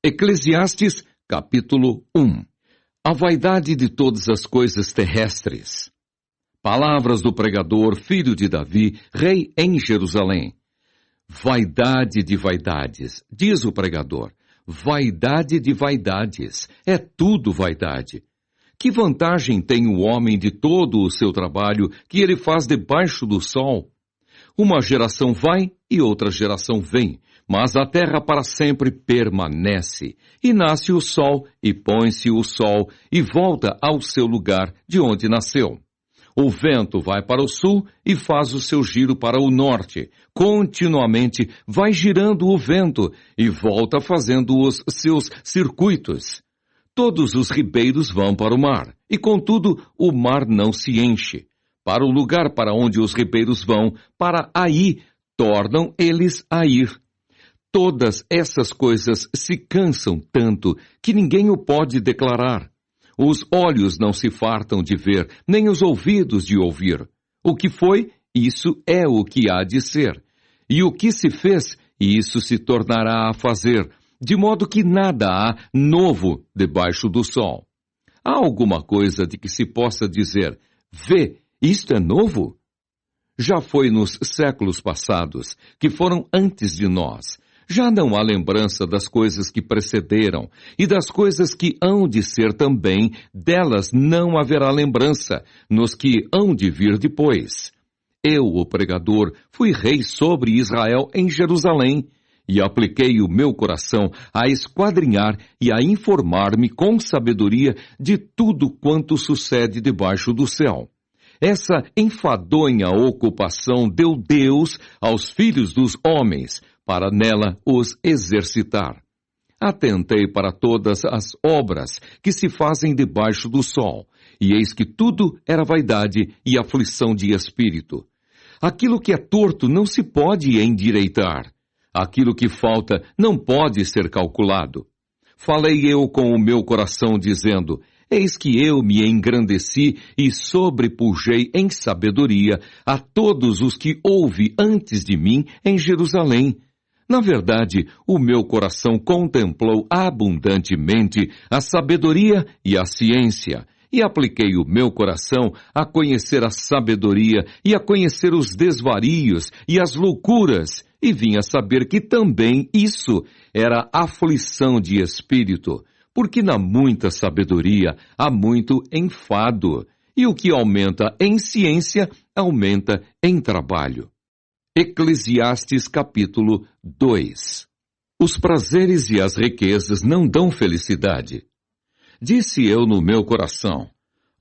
Eclesiastes, capítulo 1. A vaidade de todas as coisas terrestres. Palavras do pregador, filho de Davi, rei em Jerusalém. Vaidade de vaidades, diz o pregador. Vaidade de vaidades, é tudo vaidade. Que vantagem tem o homem de todo o seu trabalho que ele faz debaixo do sol? Uma geração vai e outra geração vem, mas a terra para sempre permanece. E nasce o sol, e põe-se o sol, e volta ao seu lugar de onde nasceu. O vento vai para o sul e faz o seu giro para o norte. Continuamente vai girando o vento e volta fazendo os seus circuitos. Todos os ribeiros vão para o mar, e contudo o mar não se enche. Para o lugar para onde os ribeiros vão, para aí tornam eles a ir. Todas essas coisas se cansam tanto que ninguém o pode declarar. Os olhos não se fartam de ver, nem os ouvidos de ouvir. O que foi, isso é o que há de ser. E o que se fez, isso se tornará a fazer, de modo que nada há novo debaixo do sol. Há alguma coisa de que se possa dizer, vê, isto é novo? Já foi nos séculos passados, que foram antes de nós. Já não há lembrança das coisas que precederam, e das coisas que hão de ser também, delas não haverá lembrança, nos que hão de vir depois. Eu, o pregador, fui rei sobre Israel em Jerusalém, e apliquei o meu coração a esquadrinhar e a informar-me com sabedoria de tudo quanto sucede debaixo do céu. Essa enfadonha ocupação deu Deus aos filhos dos homens, para nela os exercitar. Atentei para todas as obras que se fazem debaixo do sol, e eis que tudo era vaidade e aflição de espírito. Aquilo que é torto não se pode endireitar. Aquilo que falta não pode ser calculado. Falei eu com o meu coração, dizendo, eis que eu me engrandeci e sobrepujei em sabedoria a todos os que houve antes de mim em Jerusalém. Na verdade, o meu coração contemplou abundantemente a sabedoria e a ciência, e apliquei o meu coração a conhecer a sabedoria e a conhecer os desvarios e as loucuras, e vim a saber que também isso era aflição de espírito, porque na muita sabedoria há muito enfado, e o que aumenta em ciência, aumenta em trabalho. Eclesiastes capítulo 2. Os prazeres e as riquezas não dão felicidade. Disse eu no meu coração,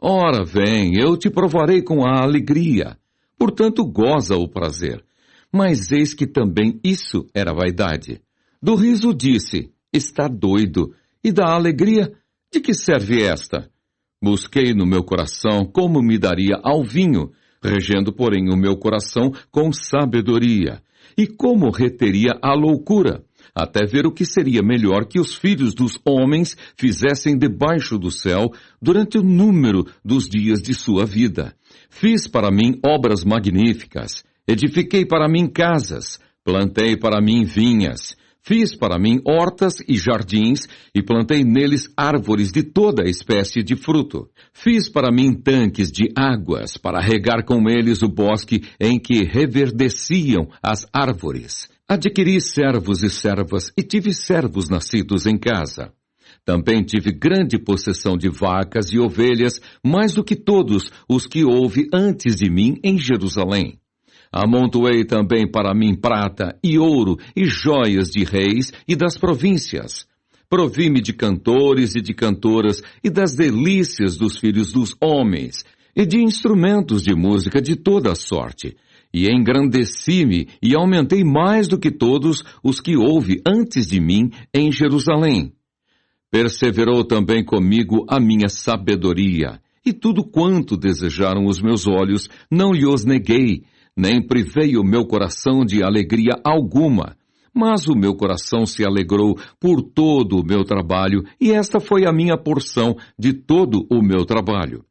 ora vem, eu te provarei com a alegria, portanto goza o prazer. Mas eis que também isso era vaidade. Do riso disse, está doido, e da alegria, de que serve esta? Busquei no meu coração como me daria ao vinho, regendo, porém, o meu coração com sabedoria. E como reteria a loucura, até ver o que seria melhor que os filhos dos homens fizessem debaixo do céu durante o número dos dias de sua vida. Fiz para mim obras magníficas, edifiquei para mim casas, plantei para mim vinhas, fiz para mim hortas e jardins, e plantei neles árvores de toda espécie de fruto. Fiz para mim tanques de águas, para regar com eles o bosque em que reverdeciam as árvores. Adquiri servos e servas, e tive servos nascidos em casa. Também tive grande possessão de vacas e ovelhas, mais do que todos os que houve antes de mim em Jerusalém. Amontoei também para mim prata e ouro e joias de reis e das províncias. Provi-me de cantores e de cantoras e das delícias dos filhos dos homens e de instrumentos de música de toda a sorte. E engrandeci-me e aumentei mais do que todos os que houve antes de mim em Jerusalém. Perseverou também comigo a minha sabedoria, e tudo quanto desejaram os meus olhos não lhes neguei, nem privei o meu coração de alegria alguma, mas o meu coração se alegrou por todo o meu trabalho, e esta foi a minha porção de todo o meu trabalho.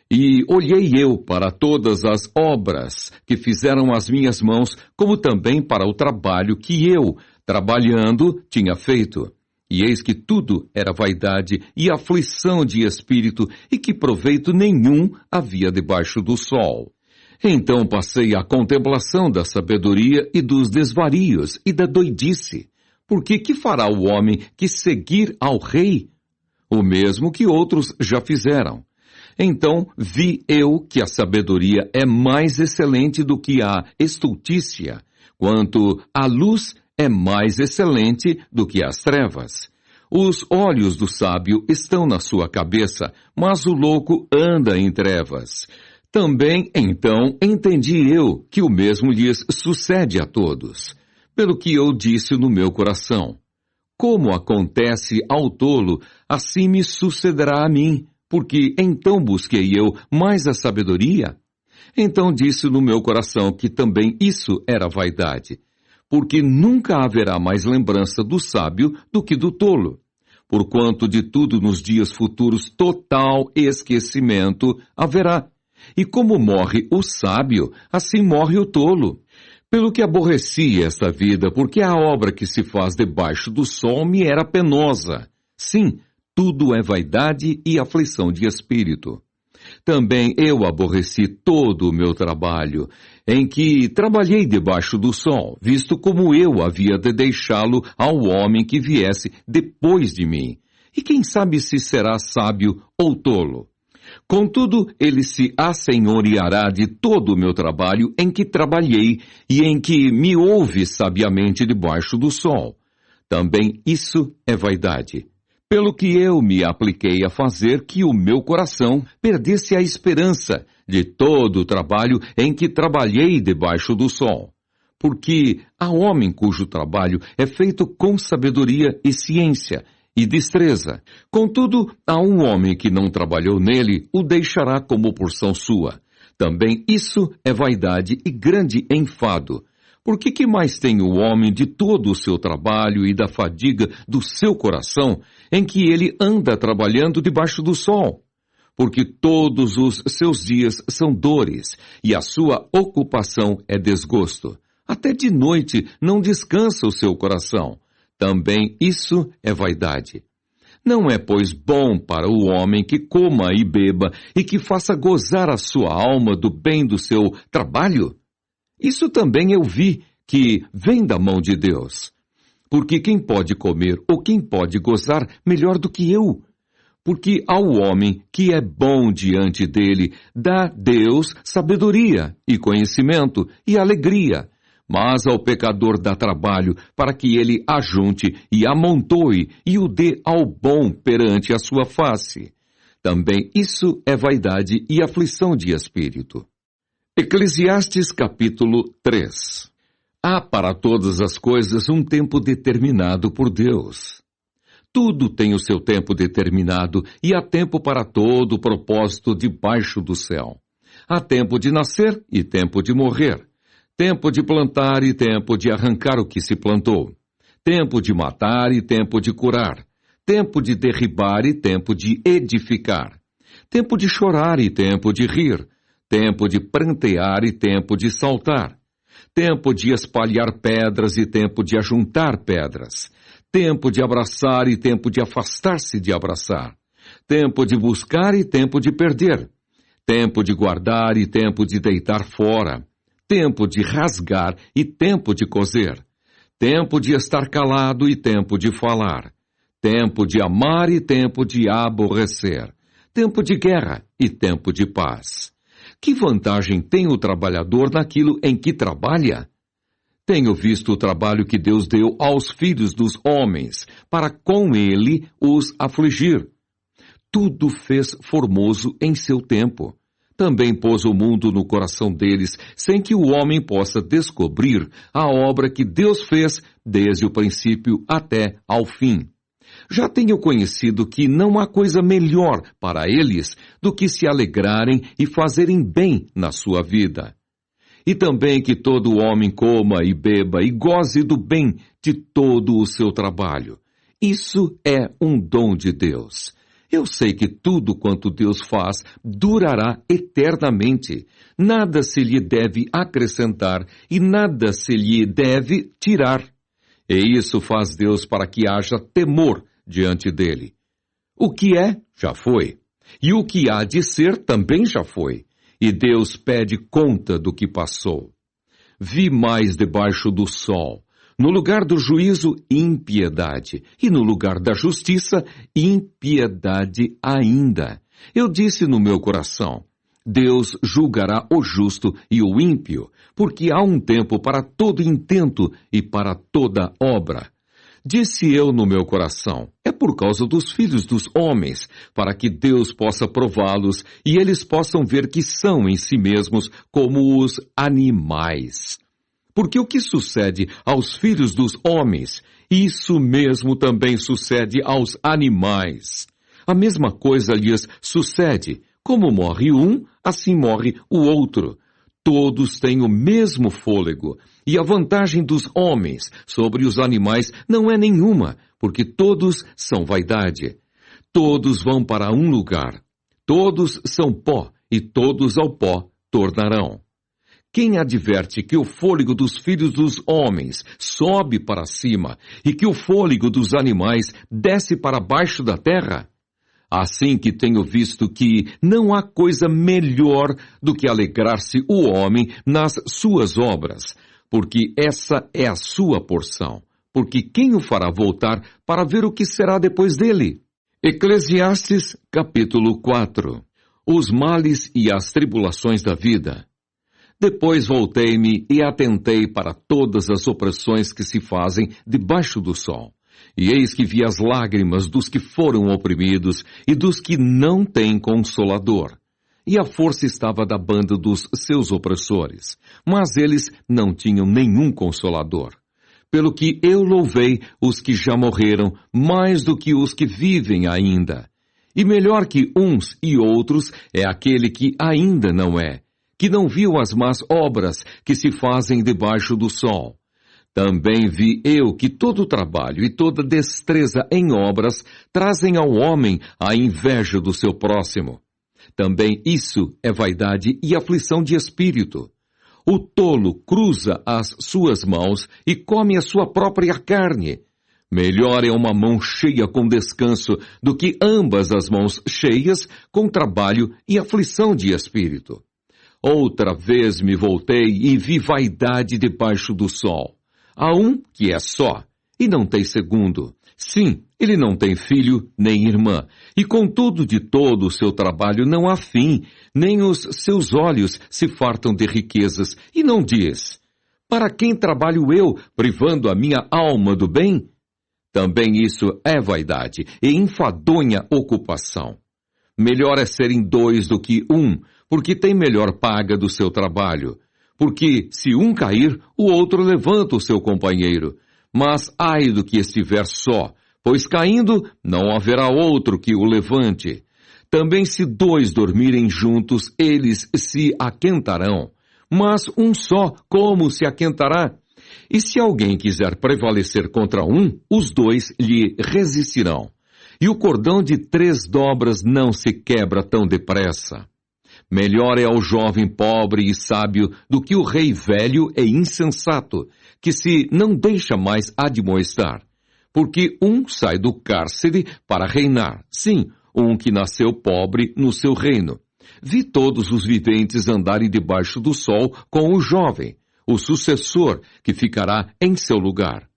E olhei eu para todas as obras que fizeram as minhas mãos, como também para o trabalho que eu, trabalhando, tinha feito. E eis que tudo era vaidade e aflição de espírito, e que proveito nenhum havia debaixo do sol. Então passei à contemplação da sabedoria e dos desvarios e da doidice. Porque que fará o homem que seguir ao rei? O mesmo que outros já fizeram. Então vi eu que a sabedoria é mais excelente do que a estultícia, quanto a luz é mais excelente do que as trevas. Os olhos do sábio estão na sua cabeça, mas o louco anda em trevas. Também, então, entendi eu que o mesmo lhes sucede a todos. Pelo que eu disse no meu coração: como acontece ao tolo, assim me sucederá a mim, porque então busquei eu mais a sabedoria. Então disse no meu coração que também isso era vaidade, porque nunca haverá mais lembrança do sábio do que do tolo. Porquanto de tudo nos dias futuros total esquecimento haverá. E como morre o sábio, assim morre o tolo. Pelo que aborreci esta vida, porque a obra que se faz debaixo do sol me era penosa. Sim, tudo é vaidade e aflição de espírito. Também eu aborreci todo o meu trabalho, em que trabalhei debaixo do sol, visto como eu havia de deixá-lo ao homem que viesse depois de mim. E quem sabe se será sábio ou tolo? Contudo, ele se assenhoreará de todo o meu trabalho em que trabalhei e em que me houve sabiamente debaixo do sol. Também isso é vaidade. Pelo que eu me apliquei a fazer que o meu coração perdesse a esperança de todo o trabalho em que trabalhei debaixo do sol. Porque há homem cujo trabalho é feito com sabedoria e ciência, e destreza. Contudo, há um homem que não trabalhou nele, o deixará como porção sua. Também isso é vaidade e grande enfado. Porque que mais tem o homem de todo o seu trabalho e da fadiga do seu coração, em que ele anda trabalhando debaixo do sol? Porque todos os seus dias são dores, e a sua ocupação é desgosto. Até de noite não descansa o seu coração. Também isso é vaidade. Não é, pois, bom para o homem que coma e beba e que faça gozar a sua alma do bem do seu trabalho? Isso também eu vi que vem da mão de Deus. Porque quem pode comer ou quem pode gozar melhor do que eu? Porque ao homem que é bom diante dele, dá Deus sabedoria e conhecimento e alegria. Mas ao pecador dá trabalho para que ele ajunte e amontoe e o dê ao bom perante a sua face. Também isso é vaidade e aflição de espírito. Eclesiastes capítulo 3. Há para todas as coisas um tempo determinado por Deus. Tudo tem o seu tempo determinado e há tempo para todo o propósito debaixo do céu. Há tempo de nascer e tempo de morrer. Tempo de plantar e tempo de arrancar o que se plantou. Tempo de matar e tempo de curar. Tempo de derribar e tempo de edificar. Tempo de chorar e tempo de rir. Tempo de prantear e tempo de saltar. Tempo de espalhar pedras e tempo de ajuntar pedras. Tempo de abraçar e tempo de afastar-se de abraçar. Tempo de buscar e tempo de perder. Tempo de guardar e tempo de deitar fora. Tempo de rasgar e tempo de coser. Tempo de estar calado e tempo de falar. Tempo de amar e tempo de aborrecer. Tempo de guerra e tempo de paz. Que vantagem tem o trabalhador naquilo em que trabalha? Tenho visto o trabalho que Deus deu aos filhos dos homens, para com ele os afligir. Tudo fez formoso em seu tempo. Também pôs o mundo no coração deles, sem que o homem possa descobrir a obra que Deus fez desde o princípio até ao fim. Já tenho conhecido que não há coisa melhor para eles do que se alegrarem e fazerem bem na sua vida. E também que todo homem coma e beba e goze do bem de todo o seu trabalho. Isso é um dom de Deus. Eu sei que tudo quanto Deus faz durará eternamente. Nada se lhe deve acrescentar e nada se lhe deve tirar. E isso faz Deus para que haja temor diante dele. O que é, já foi. E o que há de ser, também já foi. E Deus pede conta do que passou. Vi mais debaixo do sol. No lugar do juízo, impiedade. E no lugar da justiça, impiedade ainda. Eu disse no meu coração, Deus julgará o justo e o ímpio, porque há um tempo para todo intento e para toda obra. Disse eu no meu coração, é por causa dos filhos dos homens, para que Deus possa prová-los e eles possam ver que são em si mesmos como os animais. Porque o que sucede aos filhos dos homens, isso mesmo também sucede aos animais. A mesma coisa lhes sucede. Como morre um, assim morre o outro. Todos têm o mesmo fôlego. E a vantagem dos homens sobre os animais não é nenhuma, porque todos são vaidade. Todos vão para um lugar. Todos são pó, e todos ao pó tornarão. Quem adverte que o fôlego dos filhos dos homens sobe para cima e que o fôlego dos animais desce para baixo da terra? Assim que tenho visto que não há coisa melhor do que alegrar-se o homem nas suas obras, porque essa é a sua porção. Porque quem o fará voltar para ver o que será depois dele? Eclesiastes, capítulo 4. Os males e as tribulações da vida. Depois voltei-me e atentei para todas as opressões que se fazem debaixo do sol. E eis que vi as lágrimas dos que foram oprimidos e dos que não têm consolador. E a força estava da banda dos seus opressores, mas eles não tinham nenhum consolador. Pelo que eu louvei os que já morreram mais do que os que vivem ainda. E melhor que uns e outros é aquele que ainda não é, que não viu as más obras que se fazem debaixo do sol. Também vi eu que todo trabalho e toda destreza em obras trazem ao homem a inveja do seu próximo. Também isso é vaidade e aflição de espírito. O tolo cruza as suas mãos e come a sua própria carne. Melhor é uma mão cheia com descanso do que ambas as mãos cheias com trabalho e aflição de espírito. Outra vez me voltei e vi vaidade debaixo do sol. Há um que é só, e não tem segundo. Sim, ele não tem filho nem irmã, e contudo de todo o seu trabalho não há fim, nem os seus olhos se fartam de riquezas, e não diz, para quem trabalho eu, privando a minha alma do bem? Também isso é vaidade e enfadonha ocupação. Melhor é serem dois do que um, porque tem melhor paga do seu trabalho. Porque, se um cair, o outro levanta o seu companheiro. Mas ai do que estiver só, pois caindo, não haverá outro que o levante. Também se dois dormirem juntos, eles se aquentarão. Mas um só, como se aquentará? E se alguém quiser prevalecer contra um, os dois lhe resistirão. E o cordão de 3 dobras não se quebra tão depressa. Melhor é ao jovem pobre e sábio do que o rei velho e insensato, que se não deixa mais admoestar. Porque um sai do cárcere para reinar, sim, um que nasceu pobre no seu reino. Vi todos os viventes andarem debaixo do sol com o jovem, o sucessor que ficará em seu lugar.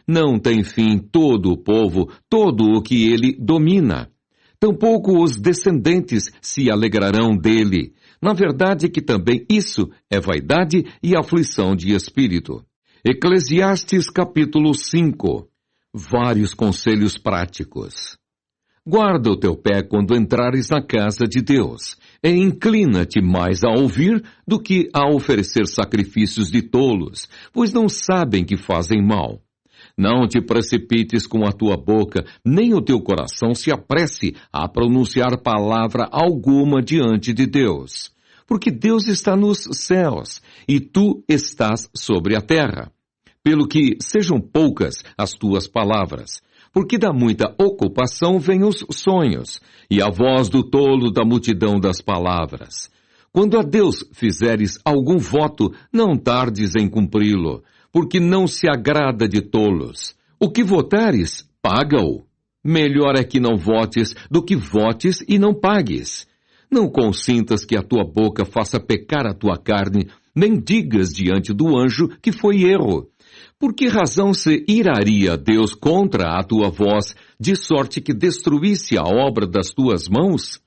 Não tem fim todo o povo, todo o que ele domina. Tampouco os descendentes se alegrarão dele. Na verdade que também isso é vaidade e aflição de espírito. Eclesiastes capítulo 5. Vários conselhos práticos. Guarda o teu pé quando entrares na casa de Deus, e inclina-te mais a ouvir do que a oferecer sacrifícios de tolos, pois não sabem que fazem mal. Não te precipites com a tua boca, nem o teu coração se apresse a pronunciar palavra alguma diante de Deus. Porque Deus está nos céus, e tu estás sobre a terra. Pelo que sejam poucas as tuas palavras, porque da muita ocupação vêm os sonhos, e a voz do tolo da multidão das palavras. Quando a Deus fizeres algum voto, não tardes em cumpri-lo, porque não se agrada de tolos. O que votares, paga-o. Melhor é que não votes do que votes e não pagues. Não consintas que a tua boca faça pecar a tua carne, nem digas diante do anjo que foi erro. Por que razão se iraria Deus contra a tua voz, de sorte que destruísse a obra das tuas mãos?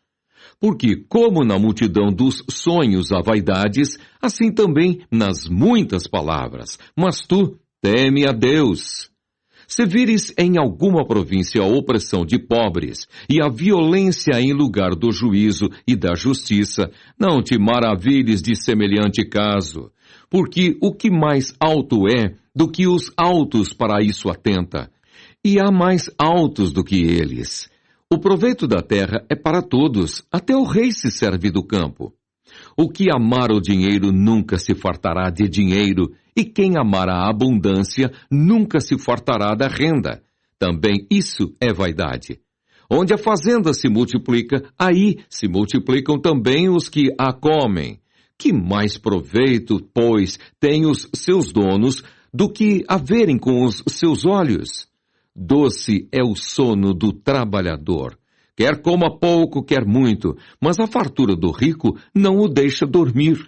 Porque, como na multidão dos sonhos há vaidades, assim também nas muitas palavras. Mas tu teme a Deus. Se vires em alguma província a opressão de pobres e a violência em lugar do juízo e da justiça, não te maravilhes de semelhante caso, porque o que mais alto é do que os altos para isso atenta, e há mais altos do que eles. O proveito da terra é para todos, até o rei se serve do campo. O que amar o dinheiro nunca se fartará de dinheiro, e quem amar a abundância nunca se fartará da renda. Também isso é vaidade. Onde a fazenda se multiplica, aí se multiplicam também os que a comem. Que mais proveito, pois, têm os seus donos do que a verem com os seus olhos? Doce é o sono do trabalhador. Quer coma pouco, quer muito, mas a fartura do rico não o deixa dormir.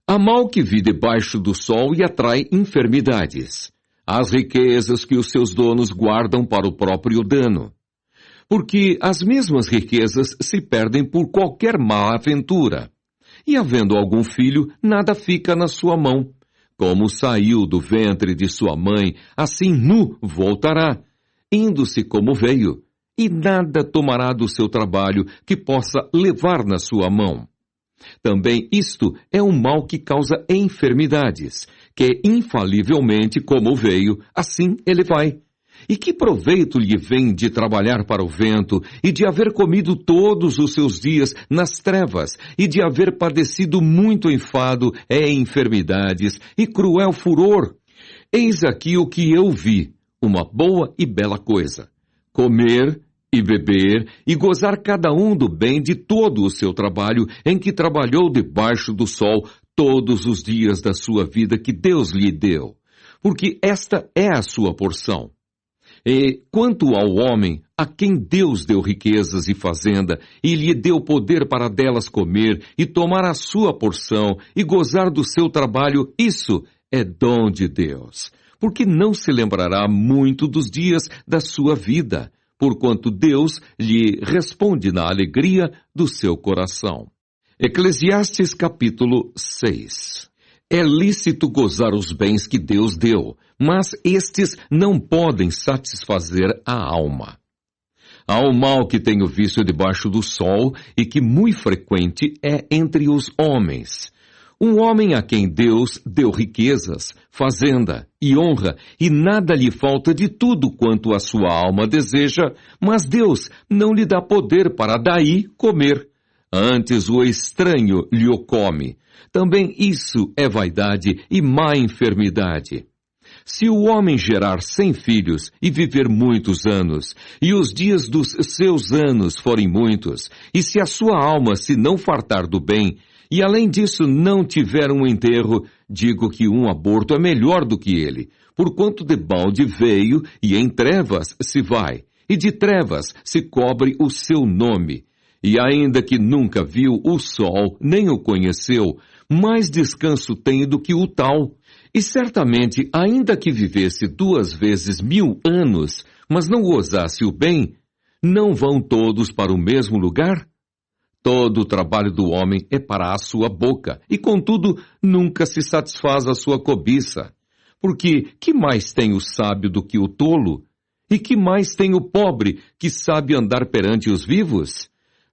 Há mal que vi debaixo do sol e atrai enfermidades. As riquezas que os seus donos guardam para o próprio dano. Porque as mesmas riquezas se perdem por qualquer má aventura. E havendo algum filho, nada fica na sua mão. Como saiu do ventre de sua mãe, assim nu voltará, indo-se como veio, e nada tomará do seu trabalho que possa levar na sua mão. Também isto é um mal que causa enfermidades, que infalivelmente como veio, assim ele vai. E que proveito lhe vem de trabalhar para o vento, e de haver comido todos os seus dias nas trevas, e de haver padecido muito enfado e enfermidades, e cruel furor? Eis aqui o que eu vi, uma boa e bela coisa: comer e beber, e gozar cada um do bem de todo o seu trabalho, em que trabalhou debaixo do sol todos os dias da sua vida que Deus lhe deu, porque esta é a sua porção. E quanto ao homem, a quem Deus deu riquezas e fazenda, e lhe deu poder para delas comer, e tomar a sua porção, e gozar do seu trabalho, isso é dom de Deus, porque não se lembrará muito dos dias da sua vida, porquanto Deus lhe responde na alegria do seu coração. Eclesiastes capítulo 6. É lícito gozar os bens que Deus deu, mas estes não podem satisfazer a alma. Há um mal que tenho visto debaixo do sol e que muito frequente é entre os homens. Um homem a quem Deus deu riquezas, fazenda e honra, e nada lhe falta de tudo quanto a sua alma deseja, mas Deus não lhe dá poder para daí comer. Antes o estranho lhe o come. Também isso é vaidade e má enfermidade. Se o homem gerar 100 filhos e viver muitos anos, e os dias dos seus anos forem muitos, e se a sua alma se não fartar do bem, e além disso não tiver um enterro, digo que um aborto é melhor do que ele, porquanto debalde veio e em trevas se vai, e de trevas se cobre o seu nome. E ainda que nunca viu o sol, nem o conheceu, mais descanso tem do que o tal. E certamente, ainda que vivesse 2 vezes 1000 anos, mas não gozasse o bem, não vão todos para o mesmo lugar? Todo o trabalho do homem é para a sua boca, e contudo nunca se satisfaz a sua cobiça. Porque que mais tem o sábio do que o tolo? E que mais tem o pobre que sabe andar perante os vivos?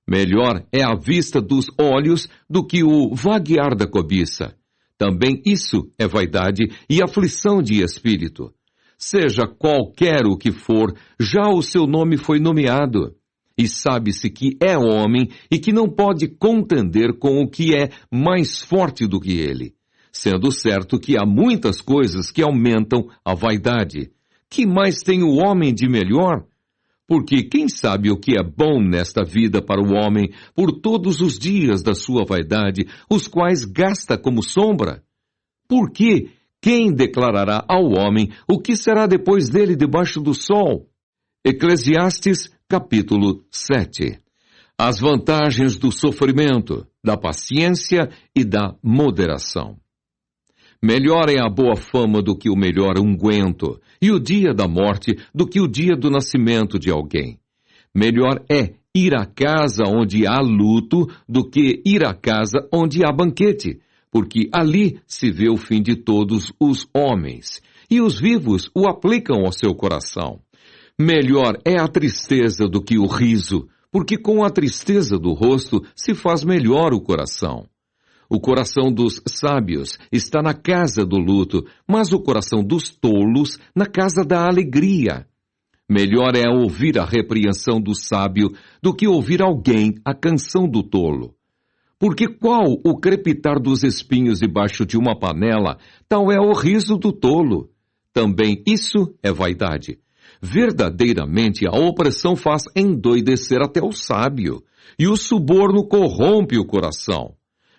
Melhor é a vista dos olhos do que o vaguear da cobiça. Também isso é vaidade e aflição de espírito. Seja qualquer o que for, já o seu nome foi nomeado. E sabe-se que é homem e que não pode contender com o que é mais forte do que ele. Sendo certo que há muitas coisas que aumentam a vaidade. Que mais tem o homem de melhor? Porque quem sabe o que é bom nesta vida para o homem por todos os dias da sua vaidade, os quais gasta como sombra? Porque Quem declarará ao homem o que será depois dele debaixo do sol? Eclesiastes, capítulo 7. As vantagens do sofrimento, da paciência e da moderação. Melhor é a boa fama do que o melhor unguento, e o dia da morte do que o dia do nascimento de alguém. Melhor é ir à casa onde há luto do que ir à casa onde há banquete, porque ali se vê o fim de todos os homens, e os vivos o aplicam ao seu coração. Melhor é a tristeza do que o riso, porque com a tristeza do rosto se faz melhor o coração. O coração dos sábios está na casa do luto, mas o coração dos tolos na casa da alegria. Melhor é ouvir a repreensão do sábio do que ouvir alguém a canção do tolo. Porque qual o crepitar dos espinhos debaixo de uma panela, tal é o riso do tolo. Também isso é vaidade. Verdadeiramente a opressão faz endoidecer até o sábio, e o suborno corrompe o coração.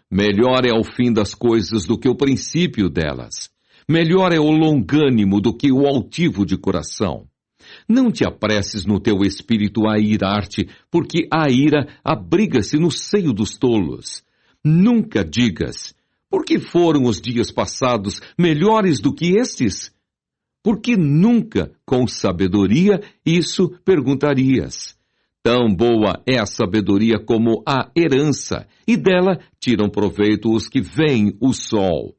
Melhor é o fim das coisas do que o princípio delas. Melhor é o longânimo do que o altivo de coração. Não te apresses no teu espírito a irar-te, porque a ira abriga-se no seio dos tolos. Nunca digas, por que foram os dias passados melhores do que estes? Porque nunca, com sabedoria, isso perguntarias. Tão boa é a sabedoria como a herança, e dela tiram proveito os que veem o sol.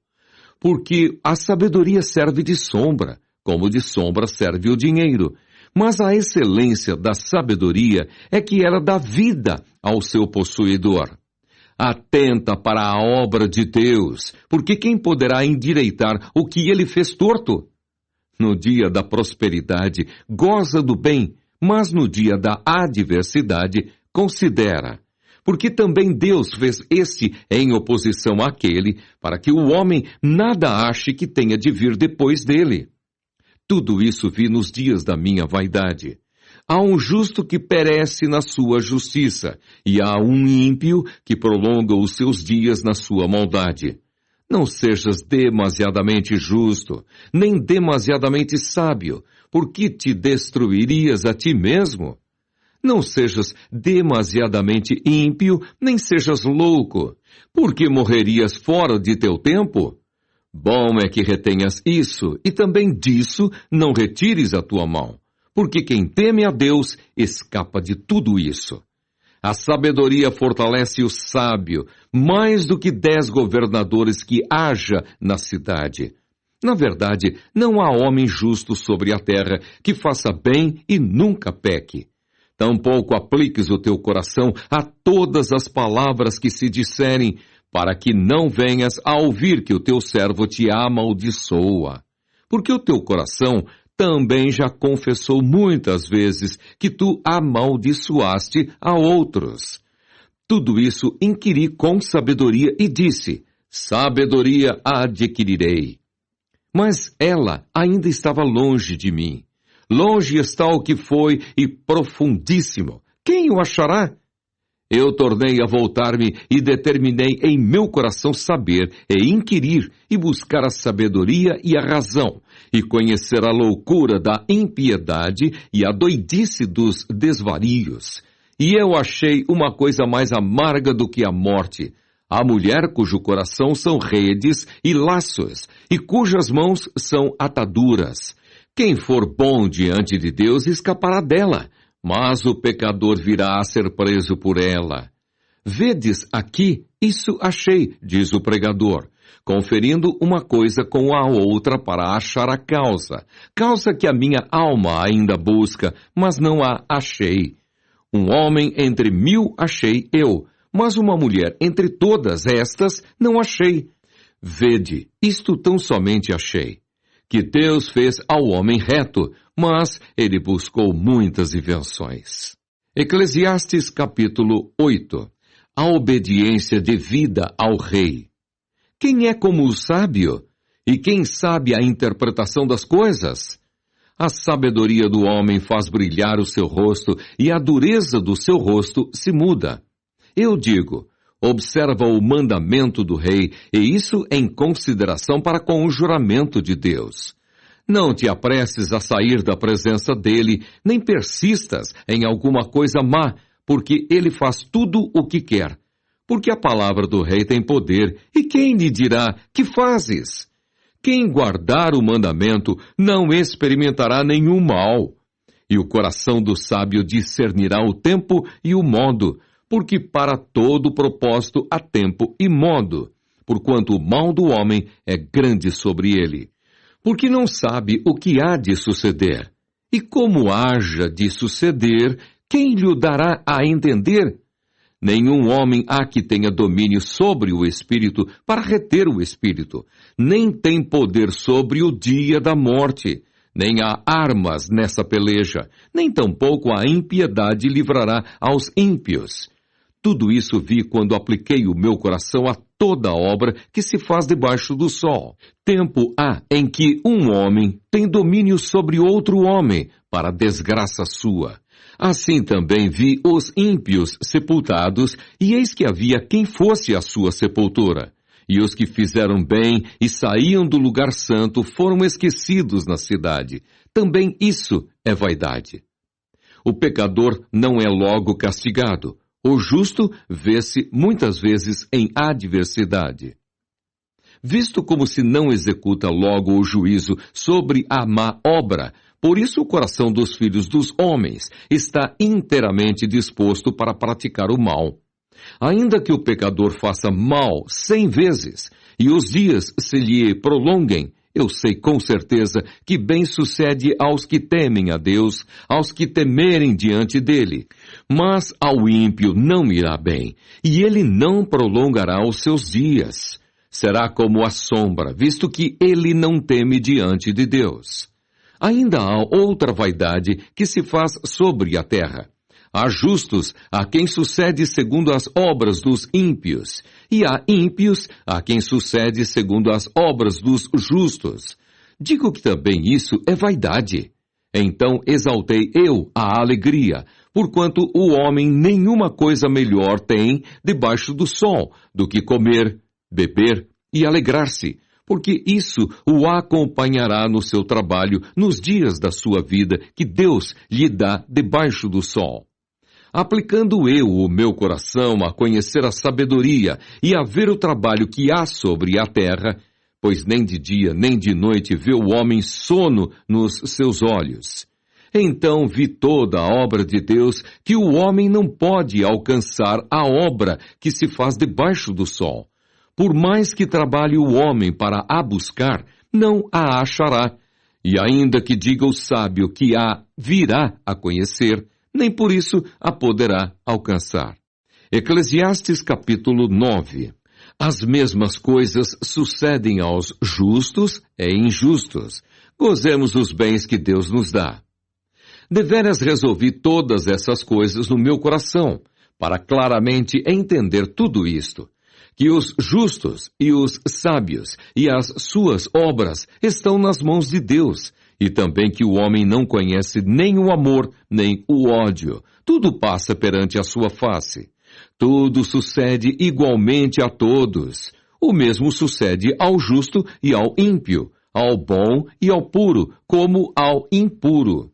Porque a sabedoria serve de sombra, como de sombra serve o dinheiro. Mas a excelência da sabedoria é que ela dá vida ao seu possuidor. Atenta para a obra de Deus, porque quem poderá endireitar o que ele fez torto? No dia da prosperidade, goza do bem, mas no dia da adversidade, considera. Porque também Deus fez esse em oposição àquele, para que o homem nada ache que tenha de vir depois dele. Tudo isso vi nos dias da minha vaidade. Há um justo que perece na sua justiça, e há um ímpio que prolonga os seus dias na sua maldade. Não sejas demasiadamente justo, nem demasiadamente sábio, porque te destruirias a ti mesmo. Não sejas demasiadamente ímpio, nem sejas louco, porque morrerias fora de teu tempo. Bom é que retenhas isso, e também disso não retires a tua mão, porque quem teme a Deus escapa de tudo isso. A sabedoria fortalece o sábio, mais do que 10 governadores que haja na cidade. Na verdade, não há homem justo sobre a terra que faça bem e nunca peque. Tampouco apliques o teu coração a todas as palavras que se disserem, para que não venhas a ouvir que o teu servo te amaldiçoa. Porque o teu coração também já confessou muitas vezes que tu amaldiçoaste a outros. Tudo isso inquiri com sabedoria e disse, sabedoria adquirirei. Mas ela ainda estava longe de mim. Longe está o que foi e profundíssimo. Quem o achará? Eu tornei a voltar-me e determinei em meu coração saber e inquirir e buscar a sabedoria e a razão, e conhecer a loucura da impiedade e a doidice dos desvarios. E eu achei uma coisa mais amarga do que a morte, a mulher cujo coração são redes e laços, e cujas mãos são ataduras. Quem for bom diante de Deus escapará dela, mas o pecador virá a ser preso por ela. Vedes aqui, isso achei, diz o pregador, conferindo uma coisa com a outra para achar a causa que a minha alma ainda busca, mas não a achei. Um homem entre 1000 achei eu, mas uma mulher entre todas estas não achei. Vede, isto tão somente achei, que Deus fez ao homem reto, mas ele buscou muitas invenções. Eclesiastes capítulo 8. A obediência devida ao rei. Quem é como o sábio? E quem sabe a interpretação das coisas? A sabedoria do homem faz brilhar o seu rosto, e a dureza do seu rosto se muda. Eu digo, observa o mandamento do rei, e isso em consideração para com o juramento de Deus. Não te apresses a sair da presença dele, nem persistas em alguma coisa má, porque ele faz tudo o que quer. Porque a palavra do rei tem poder, e quem lhe dirá, que fazes? Quem guardar o mandamento não experimentará nenhum mal. E o coração do sábio discernirá o tempo e o modo, porque para todo propósito há tempo e modo, porquanto o mal do homem é grande sobre ele. Porque não sabe o que há de suceder. E como haja de suceder, quem lhe o dará a entender? Nenhum homem há que tenha domínio sobre o Espírito para reter o Espírito, nem tem poder sobre o dia da morte, nem há armas nessa peleja, nem tampouco a impiedade livrará aos ímpios. Tudo isso vi quando apliquei o meu coração a toda obra que se faz debaixo do sol. Tempo há em que um homem tem domínio sobre outro homem, para desgraça sua. Assim também vi os ímpios sepultados, e eis que havia quem fosse a sua sepultura. E os que fizeram bem e saíam do lugar santo foram esquecidos na cidade. Também isso é vaidade. O pecador não é logo castigado. O justo vê-se muitas vezes em adversidade. Visto como se não executa logo o juízo sobre a má obra, por isso o coração dos filhos dos homens está inteiramente disposto para praticar o mal. Ainda que o pecador faça mal 100 vezes, e os dias se lhe prolonguem, eu sei com certeza que bem sucede aos que temem a Deus, aos que temerem diante dele. Mas ao ímpio não irá bem, e ele não prolongará os seus dias. Será como a sombra, visto que ele não teme diante de Deus. Ainda há outra vaidade que se faz sobre a terra. Há justos a quem sucede segundo as obras dos ímpios, e há ímpios a quem sucede segundo as obras dos justos. Digo que também isso é vaidade. Então exaltei eu a alegria, porquanto o homem nenhuma coisa melhor tem debaixo do sol do que comer, beber e alegrar-se, porque isso o acompanhará no seu trabalho nos dias da sua vida que Deus lhe dá debaixo do sol. Aplicando eu o meu coração a conhecer a sabedoria e a ver o trabalho que há sobre a terra, pois nem de dia nem de noite vê o homem sono nos seus olhos. Então vi toda a obra de Deus, que o homem não pode alcançar a obra que se faz debaixo do sol. Por mais que trabalhe o homem para a buscar, não a achará. E ainda que diga o sábio que a virá a conhecer, nem por isso a poderá alcançar. Eclesiastes capítulo 9. As mesmas coisas sucedem aos justos e injustos. Gozemos os bens que Deus nos dá. Deveras resolvi todas essas coisas no meu coração, para claramente entender tudo isto, que os justos e os sábios e as suas obras estão nas mãos de Deus, e também que o homem não conhece nem o amor, nem o ódio. Tudo passa perante a sua face. Tudo sucede igualmente a todos. O mesmo sucede ao justo e ao ímpio, ao bom e ao puro, como ao impuro.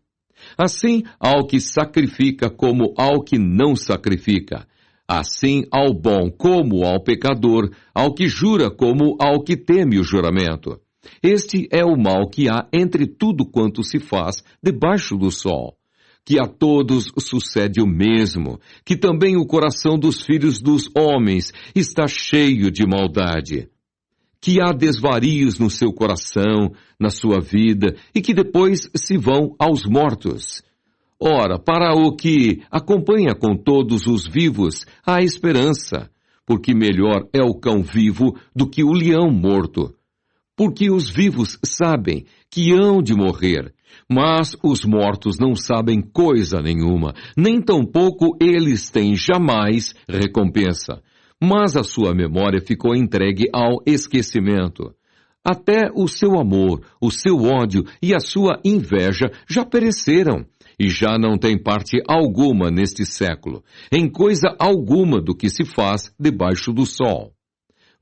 Assim, ao que sacrifica como ao que não sacrifica. Assim ao bom como ao pecador, ao que jura como ao que teme o juramento. Este é o mal que há entre tudo quanto se faz debaixo do sol. Que a todos sucede o mesmo, que também o coração dos filhos dos homens está cheio de maldade. Que há desvarios no seu coração, na sua vida, e que depois se vão aos mortos. Ora, para o que acompanha com todos os vivos, há esperança, porque melhor é o cão vivo do que o leão morto. Porque os vivos sabem que hão de morrer, mas os mortos não sabem coisa nenhuma, nem tampouco eles têm jamais recompensa. Mas a sua memória ficou entregue ao esquecimento. Até o seu amor, o seu ódio e a sua inveja já pereceram, e já não tem parte alguma neste século, em coisa alguma do que se faz debaixo do sol.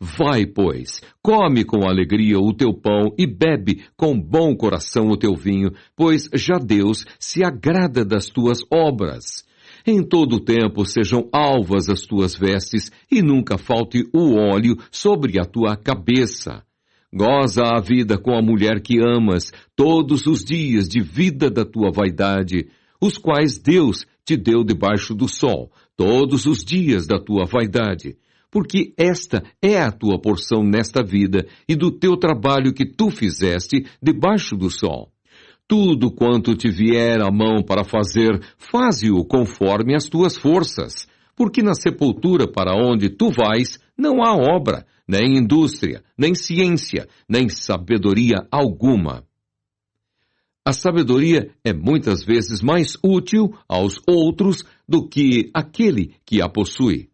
Vai, pois, come com alegria o teu pão e bebe com bom coração o teu vinho, pois já Deus se agrada das tuas obras. Em todo o tempo sejam alvas as tuas vestes e nunca falte o óleo sobre a tua cabeça. Goza a vida com a mulher que amas todos os dias de vida da tua vaidade, os quais Deus te deu debaixo do sol, todos os dias da tua vaidade. Porque esta é a tua porção nesta vida e do teu trabalho que tu fizeste debaixo do sol. Tudo quanto te vier à mão para fazer, faze-o conforme as tuas forças, porque na sepultura para onde tu vais não há obra, nem indústria, nem ciência, nem sabedoria alguma. A sabedoria é muitas vezes mais útil aos outros do que aquele que a possui.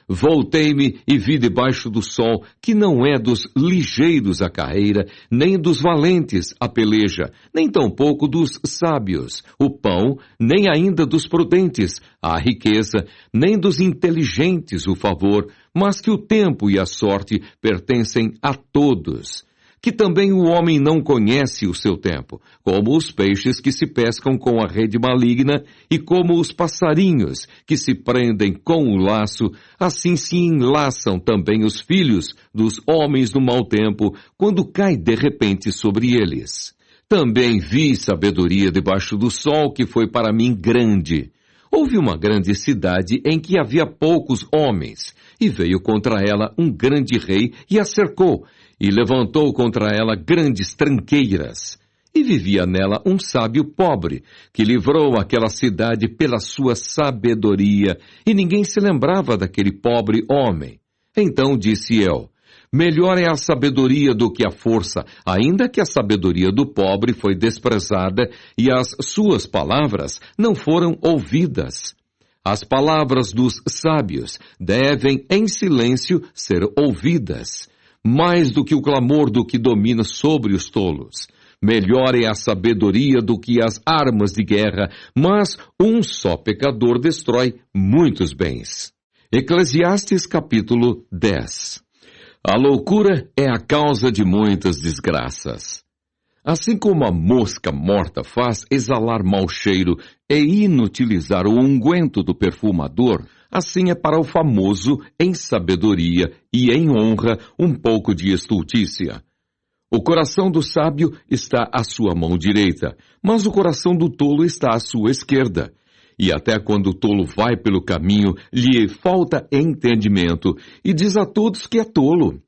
Voltei-me e vi debaixo do sol que não é dos ligeiros a carreira, nem dos valentes a peleja, nem tampouco dos sábios o pão, nem ainda dos prudentes a riqueza, nem dos inteligentes o favor, mas que o tempo e a sorte pertencem a todos. Que também o homem não conhece o seu tempo, como os peixes que se pescam com a rede maligna e como os passarinhos que se prendem com o laço, assim se enlaçam também os filhos dos homens no mau tempo, quando cai de repente sobre eles. Também vi sabedoria debaixo do sol que foi para mim grande. Houve uma grande cidade em que havia poucos homens, e veio contra ela um grande rei e a cercou, e levantou contra ela grandes tranqueiras. E vivia nela um sábio pobre, que livrou aquela cidade pela sua sabedoria, e ninguém se lembrava daquele pobre homem. Então disse eu, melhor é a sabedoria do que a força, ainda que a sabedoria do pobre foi desprezada, e as suas palavras não foram ouvidas. As palavras dos sábios devem, em silêncio, ser ouvidas. Mais do que o clamor do que domina sobre os tolos. Melhor é a sabedoria do que as armas de guerra, mas um só pecador destrói muitos bens. Eclesiastes capítulo 10. A loucura é a causa de muitas desgraças. Assim como a mosca morta faz exalar mau cheiro e inutilizar o unguento do perfumador, assim é para o famoso em sabedoria e em honra um pouco de estultícia. O coração do sábio está à sua mão direita, mas o coração do tolo está à sua esquerda. E até quando o tolo vai pelo caminho, lhe falta entendimento, e diz a todos que é tolo.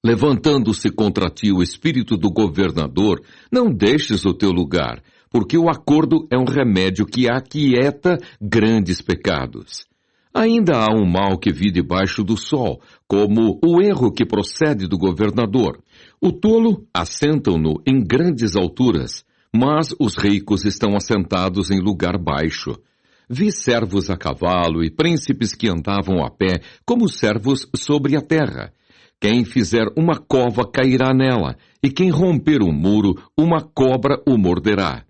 Levantando-se contra ti o espírito do governador, não deixes o teu lugar, porque o acordo é um remédio que aquieta grandes pecados. Ainda há um mal que vi debaixo do sol, como o erro que procede do governador. O tolo assentam-no em grandes alturas, mas os ricos estão assentados em lugar baixo. Vi servos a cavalo e príncipes que andavam a pé, como servos sobre a terra. Quem fizer uma cova cairá nela, e quem romper um muro, uma cobra o morderá.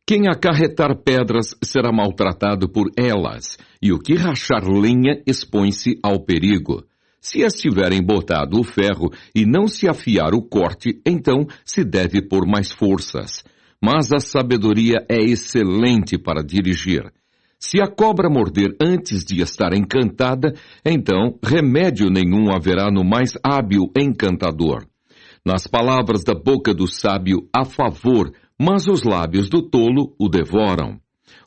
Quem acarretar pedras será maltratado por elas, e o que rachar lenha expõe-se ao perigo. Se estiverem botado o ferro e não se afiar o corte, então se deve pôr mais forças. Mas a sabedoria é excelente para dirigir. Se a cobra morder antes de estar encantada, então remédio nenhum haverá no mais hábil encantador. Nas palavras da boca do sábio há favor, mas os lábios do tolo o devoram.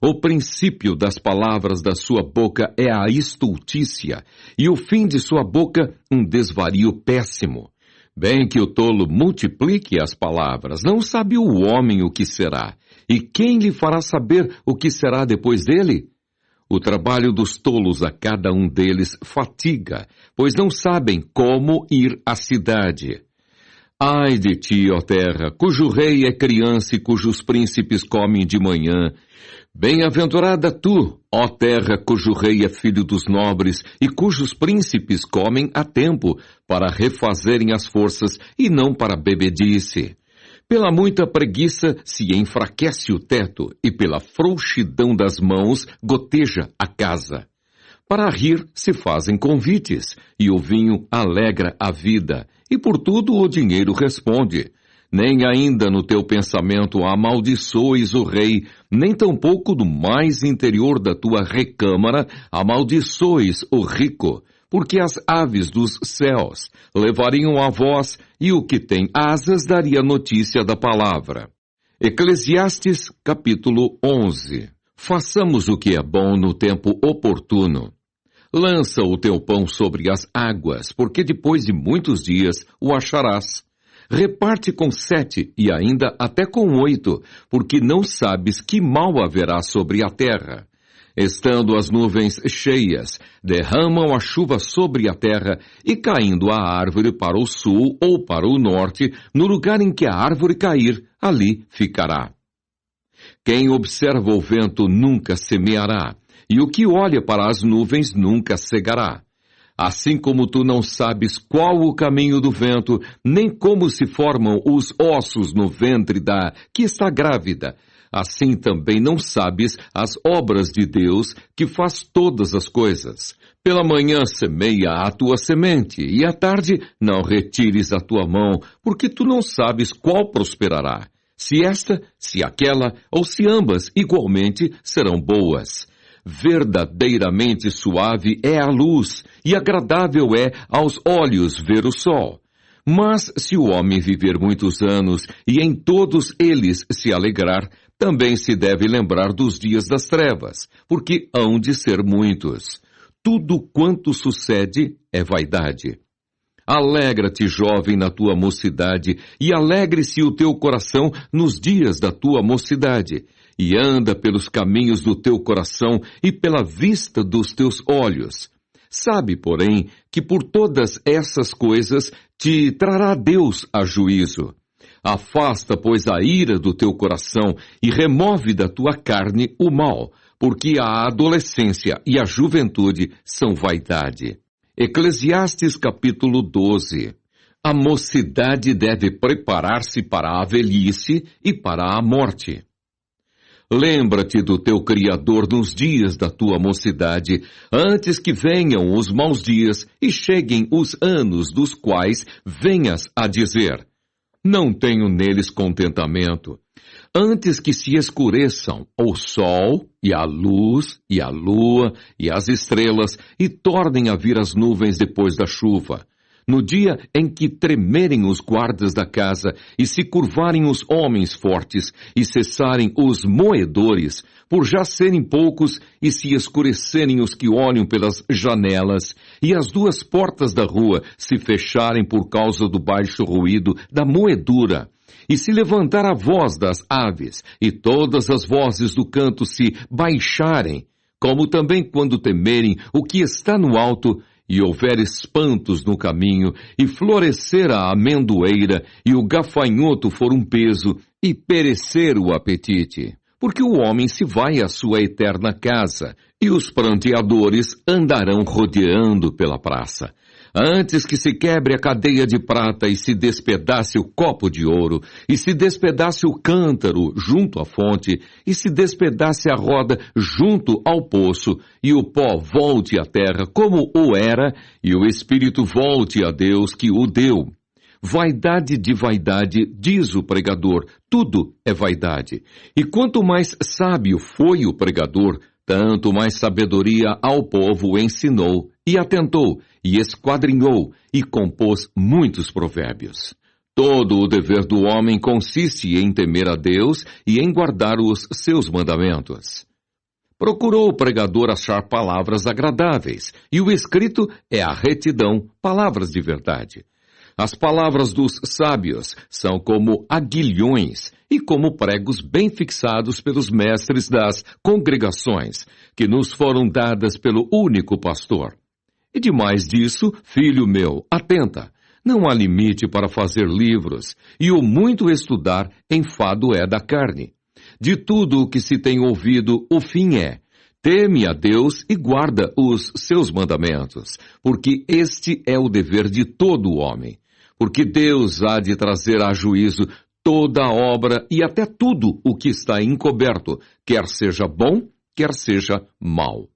O princípio das palavras da sua boca é a estultícia, e o fim de sua boca um desvario péssimo. Bem que o tolo multiplique as palavras, não sabe o homem o que será. E quem lhe fará saber o que será depois dele? O trabalho dos tolos a cada um deles fatiga, pois não sabem como ir à cidade. Ai de ti, ó terra, cujo rei é criança e cujos príncipes comem de manhã. Bem-aventurada tu, ó terra, cujo rei é filho dos nobres e cujos príncipes comem a tempo, para refazerem as forças e não para bebedice. Pela muita preguiça se enfraquece o teto, e pela frouxidão das mãos goteja a casa. Para rir se fazem convites, e o vinho alegra a vida, e por tudo o dinheiro responde. Nem ainda no teu pensamento amaldiçoes o rei, nem tampouco no mais interior da tua recâmara amaldiçoes o rico, porque as aves dos céus levariam a voz, e o que tem asas daria notícia da palavra. Eclesiastes, capítulo 11. Façamos o que é bom no tempo oportuno. Lança o teu pão sobre as águas, porque depois de muitos dias o acharás. Reparte com 7 e ainda até com 8, porque não sabes que mal haverá sobre a terra. Estando as nuvens cheias, derramam a chuva sobre a terra, e caindo a árvore para o sul ou para o norte, no lugar em que a árvore cair, ali ficará. Quem observa o vento nunca semeará, e o que olha para as nuvens nunca cegará. Assim como tu não sabes qual o caminho do vento, nem como se formam os ossos no ventre da que está grávida, assim também não sabes as obras de Deus, que faz todas as coisas. Pela manhã semeia a tua semente, e à tarde não retires a tua mão, porque tu não sabes qual prosperará. Se esta, se aquela, ou se ambas igualmente serão boas. Verdadeiramente suave é a luz, e agradável é aos olhos ver o sol. Mas se o homem viver muitos anos, e em todos eles se alegrar, também se deve lembrar dos dias das trevas, porque hão de ser muitos. Tudo quanto sucede é vaidade. Alegra-te, jovem, na tua mocidade, e alegre-se o teu coração nos dias da tua mocidade. E anda pelos caminhos do teu coração e pela vista dos teus olhos. Sabe, porém, que por todas essas coisas te trará Deus a juízo. Afasta, pois, a ira do teu coração e remove da tua carne o mal, porque a adolescência e a juventude são vaidade. Eclesiastes capítulo 12. A mocidade deve preparar-se para a velhice e para a morte. Lembra-te do teu Criador nos dias da tua mocidade, antes que venham os maus dias e cheguem os anos dos quais venhas a dizer: não tenho neles contentamento. Antes que se escureçam o sol, e a luz, e a lua, e as estrelas, e tornem a vir as nuvens depois da chuva. No dia em que tremerem os guardas da casa, e se curvarem os homens fortes, e cessarem os moedores, por já serem poucos, e se escurecerem os que olham pelas janelas, e as duas portas da rua se fecharem por causa do baixo ruído da moedura, e se levantar a voz das aves, e todas as vozes do canto se baixarem, como também quando temerem o que está no alto, e houver espantos no caminho, e florescer a amendoeira, e o gafanhoto for um peso, e perecer o apetite. Porque o homem se vai à sua eterna casa, e os pranteadores andarão rodeando pela praça. Antes que se quebre a cadeia de prata e se despedace o copo de ouro, e se despedace o cântaro junto à fonte, e se despedace a roda junto ao poço, e o pó volte à terra como o era, e o espírito volte a Deus que o deu. Vaidade de vaidade, diz o pregador, tudo é vaidade. E quanto mais sábio foi o pregador, tanto mais sabedoria ao povo ensinou, e atentou, e esquadrinhou, e compôs muitos provérbios. Todo o dever do homem consiste em temer a Deus e em guardar os seus mandamentos. Procurou o pregador achar palavras agradáveis, e o escrito é a retidão, palavras de verdade. As palavras dos sábios são como aguilhões e como pregos bem fixados pelos mestres das congregações, que nos foram dadas pelo único pastor. E demais disso, filho meu, atenta, não há limite para fazer livros, e o muito estudar enfado é da carne. De tudo o que se tem ouvido, o fim é: teme a Deus e guarda os seus mandamentos, porque este é o dever de todo homem. Porque Deus há de trazer a juízo toda a obra e até tudo o que está encoberto, quer seja bom, quer seja mau.